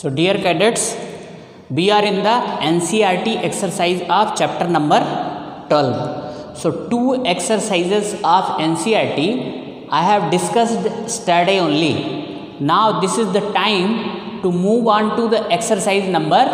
So dear cadets, we are in the NCERT exercise of chapter number 12. So two exercises of NCERT I have discussed yesterday only. Now this is the time to move on to the exercise number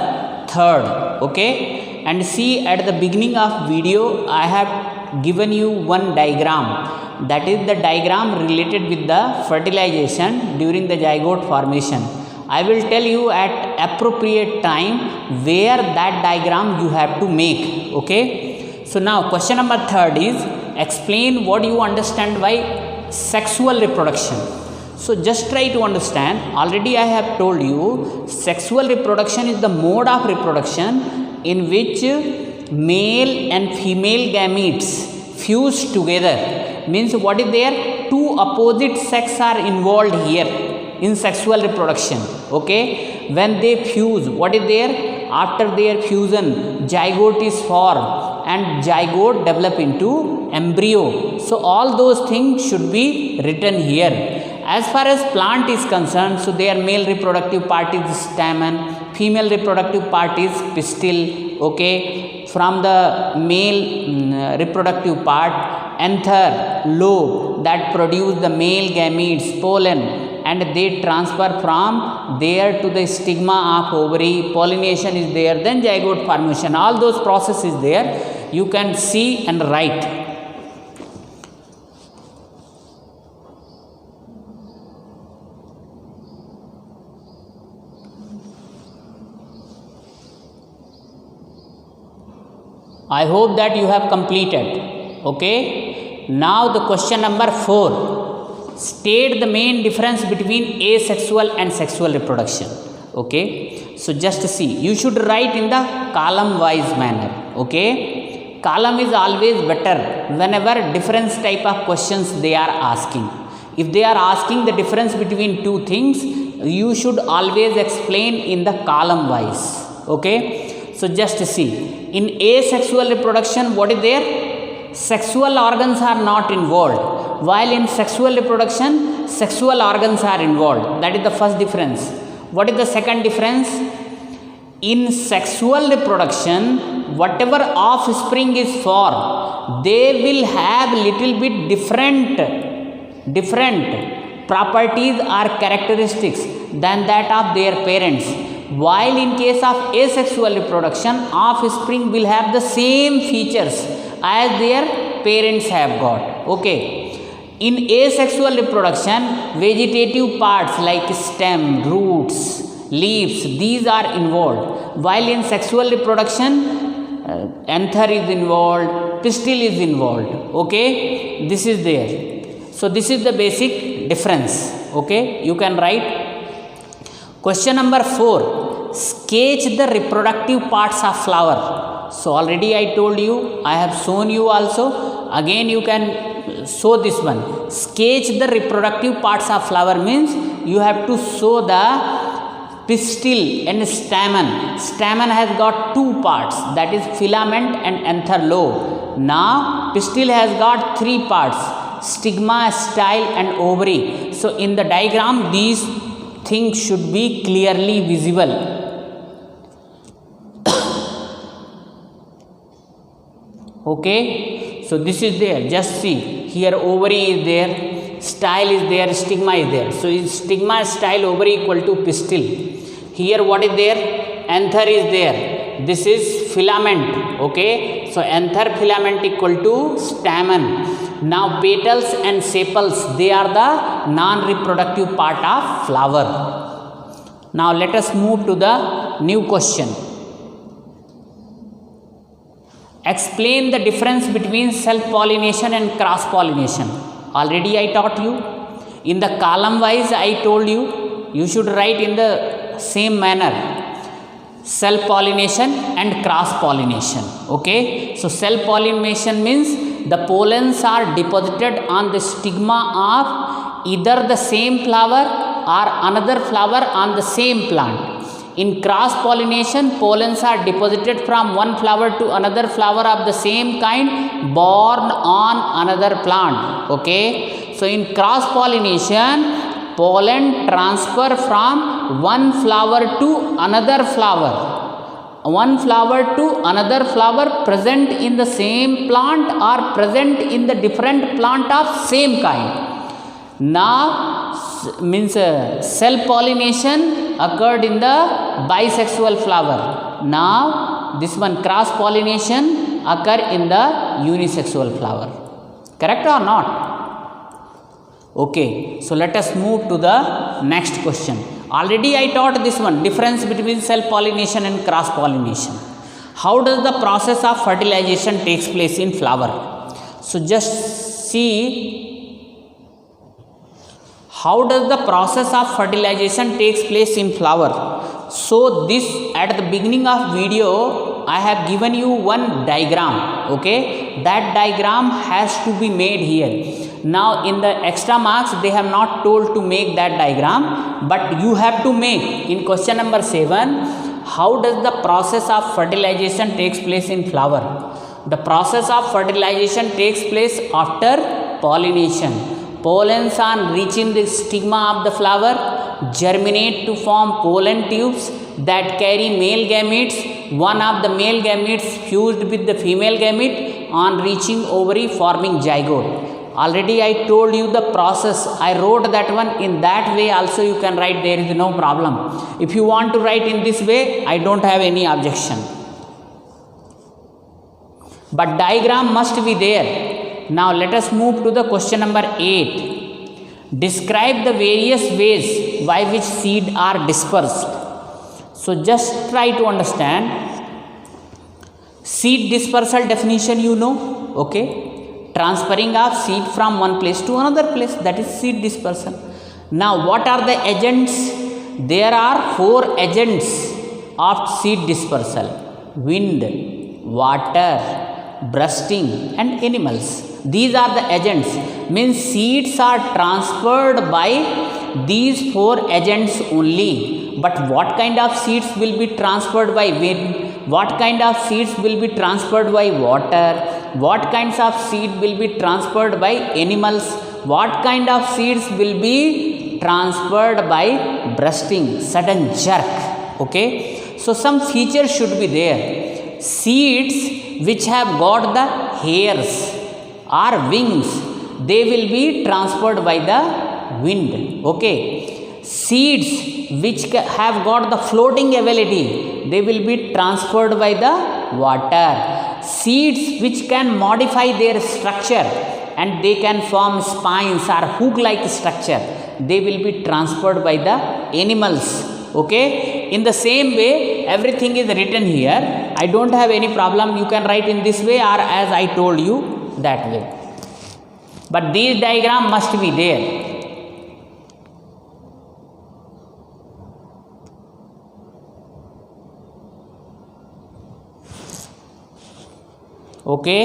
3rd. Okay, and see, at the beginning of video I have given you one diagram, that is the diagram related with the fertilization during the zygote formation. I will tell you at appropriate time where that diagram you have to make. Okay, so now question number 3rd is, explain what you understand by sexual reproduction. So just try to understand. Already I have told you sexual reproduction is the mode of reproduction in which male and female gametes fuse together. Means what is there? Two opposite sex are involved here in sexual reproduction. Okay, when they fuse, what is there? After their fusion, zygote is formed and zygote develop into embryo. So all those things should be written here. As far as plant is concerned, so their male reproductive part is stamen, female reproductive part is pistil. Okay, from the male reproductive part, anther, lobe, that produce the male gametes, pollen, and they transfer from there to the stigma of ovary. Pollination is there, then zygote formation. All those processes there you can see and write. I hope that you have completed. Okay, now the question number 4. State the main difference between asexual and sexual reproduction. Okay, so just see, you should write in the column wise manner. Okay, column is always better whenever different type of questions they are asking. If they are asking the difference between two things, you should always explain in the column wise. Okay, so just see, in asexual reproduction, what is there? Sexual organs are not involved, while in sexual reproduction, sexual organs are involved. That is the first difference. What is the second difference? In sexual reproduction, whatever offspring is formed, they will have little bit different properties or characteristics than that of their parents. While in case of asexual reproduction, offspring will have the same features as their parents have got. Okay, in asexual reproduction, vegetative parts like stem, roots, leaves, these are involved. While in sexual reproduction, anther is involved, pistil is involved. Okay, this is there. So this is the basic difference. Okay, you can write. Question number 4. Sketch the reproductive parts of flower. So already I told you, I have shown you also. Again you can show this one. Sketch the reproductive parts of flower means you have to show the pistil and stamen. Stamen has got two parts, that is filament and anther lobe. Now pistil has got three parts, stigma, style and ovary. So in the diagram these things should be clearly visible. Okay, so this is there. Just see, here ovary is there, style is there, stigma is there. So stigma, style, ovary equal to pistil. Here what is there? Anther is there. This is filament. Okay, so anther, filament equal to stamen. Now petals and sepals, they are the non-reproductive part of flower. Now let us move to the new question. Explain the difference between self-pollination and cross-pollination. Already I taught you. In the column wise I told you, you should write in the same manner. Self-pollination and cross-pollination. Okay, so self-pollination means the pollens are deposited on the stigma of either the same flower or another flower on the same plant. In cross-pollination, pollens are deposited from one flower to another flower of the same kind born on another plant. Okay, so in cross-pollination, pollen transfer from one flower to another flower. One flower to another flower present in the same plant or present in the different plant of same kind. Now means cell pollination occurred in the bisexual flower. Now this one cross pollination occur in the unisexual flower. Correct or not? Okay, so let us move to the next question. Already I taught this one, difference between self pollination and cross pollination. How does the process of fertilization takes place in flower? So just see how does the process of fertilization takes place in flower. So this at the beginning of video I have given you one diagram. Okay, that diagram has to be made here. Now in the extra marks they have not told to make that diagram, but you have to make in question number 7. How does the process of fertilization takes place in flower? The process of fertilization takes place after pollination. Pollens on reaching the stigma of the flower germinate to form pollen tubes that carry male gametes. One of the male gametes fused with the female gamete on reaching ovary forming zygote. Already I told you the process. I wrote that one in that way also you can write, there is no problem. If you want to write in this way, I don't have any objection. But diagram must be there. Now let us move to the question number 8. Describe the various ways by which seed are dispersed. So just try to understand. Seed dispersal definition you know, okay? Transferring of seed from one place to another place, that is seed dispersal. Now what are the agents? There are 4 agents of seed dispersal: wind, water, bursting and animals. These are the agents. Means seeds are transferred by these 4 agents only. But what kind of seeds will be transferred by wind? What kind of seeds will be transferred by water? What kinds of seed will be transferred by animals? What kind of seeds will be transferred by bursting, sudden jerk? Okay, so some features should be there. Seeds which have got the hairs or wings, they will be transferred by the wind. Okay, seeds which have got the floating ability, they will be transferred by the water. Seeds which can modify their structure and they can form spines or hook-like structure, they will be transferred by the animals. Okay, in the same way everything is written here. I don't have any problem. You can write in this way or as I told you that way. But these diagram must be there. Okay,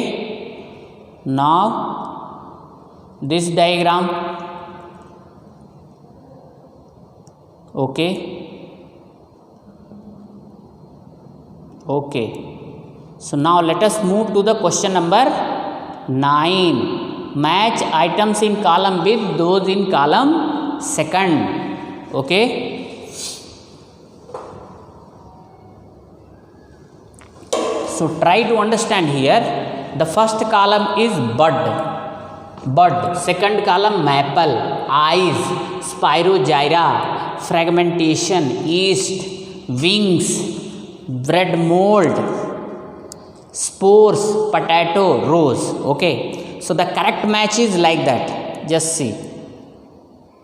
now this diagram. Okay, so now let us move to the question number 9. Match items in column with those in column second. Okay, so try to understand here. The first column is bud, second column maple, eyes, spirogyra, fragmentation, yeast, wings, bread mold, spores, potato, rose. Okay, so the correct match is like that. Just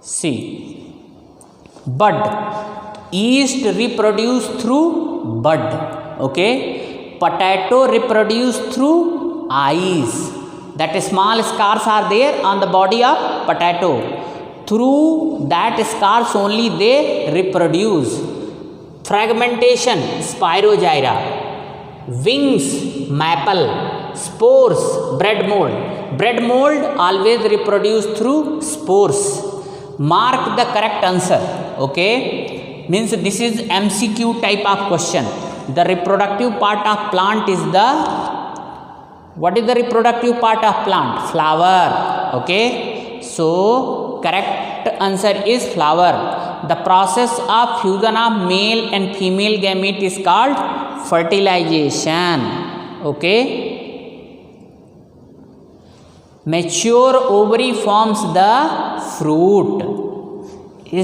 see, bud, yeast reproduce through bud. Okay, potato reproduce through eyes, that small scars are there on the body of potato. Through that scars only they reproduce. Fragmentation, spirogyra. Wings, maple. Spores, bread mold. Bread mold always reproduce through spores. Mark the correct answer. Okay, means this is MCQ type of question. The reproductive part of plant is the, what is the reproductive part of plant? Flower. Okay, so correct answer is flower. the process of fusion of male and female gamete is called fertilization. Okay. Mature ovary forms the fruit.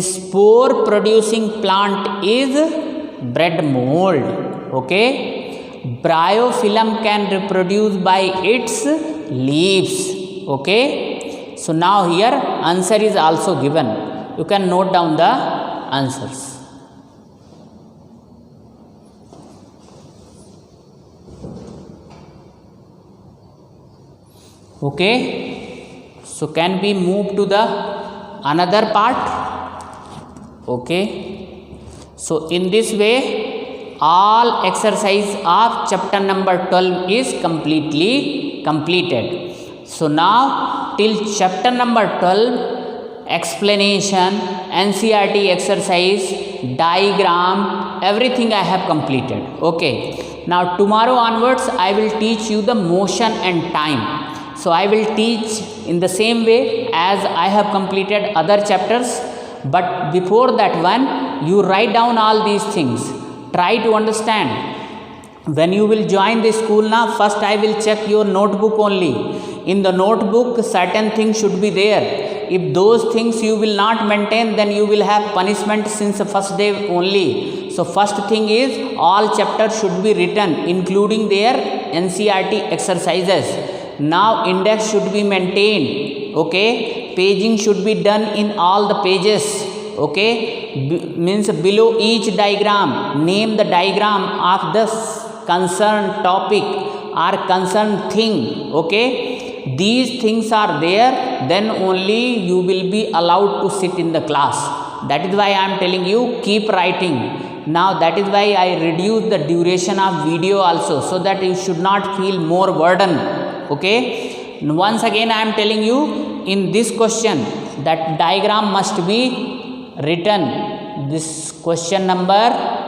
Spore producing plant is bread mold. Okay. Bryophyllum can reproduce by its leaves. Okay. So now here answer is also given. You can note down the answers. Okay. So can we move to the another part? Okay. So in this way all exercise of chapter number 12 is completely completed. So now till chapter number 12 explanation, NCERT exercise, diagram, everything I have completed. Okay. Now tomorrow onwards I will teach you the motion and time. So I will teach in the same way as I have completed other chapters, but before that one you write down all these things. Try to understand. When you will join the school now, first I will check your notebook only. In the notebook certain things should be there. If those things you will not maintain, then you will have punishment since the first day only. So first thing is all chapters should be written including their NCERT exercises. Now index should be maintained. Okay. Paging should be done in all the pages. Okay. Means below each diagram name the diagram of the concerned topic or concerned thing. Okay. These things are there, then only you will be allowed to sit in the class. That is why I am telling you keep writing. Now that is why I reduce the duration of video also, so that you should not feel more burden. Okay. Once again I am telling you, in this question that diagram must be written. This question number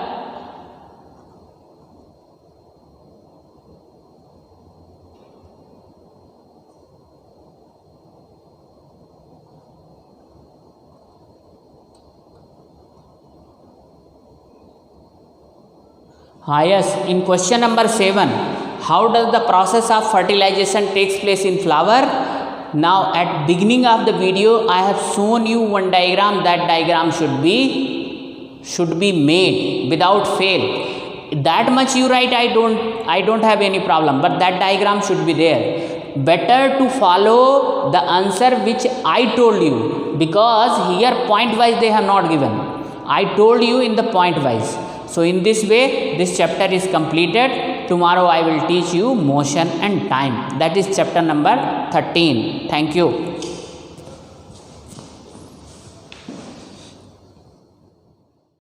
yes, in question number 7, how does the process of fertilization takes place in flower? Now at beginning of the video I have shown you one diagram. That diagram should be made without fail. That much you write, I don't have any problem, but that diagram should be there. Better to follow the answer which I told you, because here point wise they have not given. I told you in the point wise. So in this way this chapter is completed. Tomorrow I will teach you motion and time. That is chapter number 13. Thank you.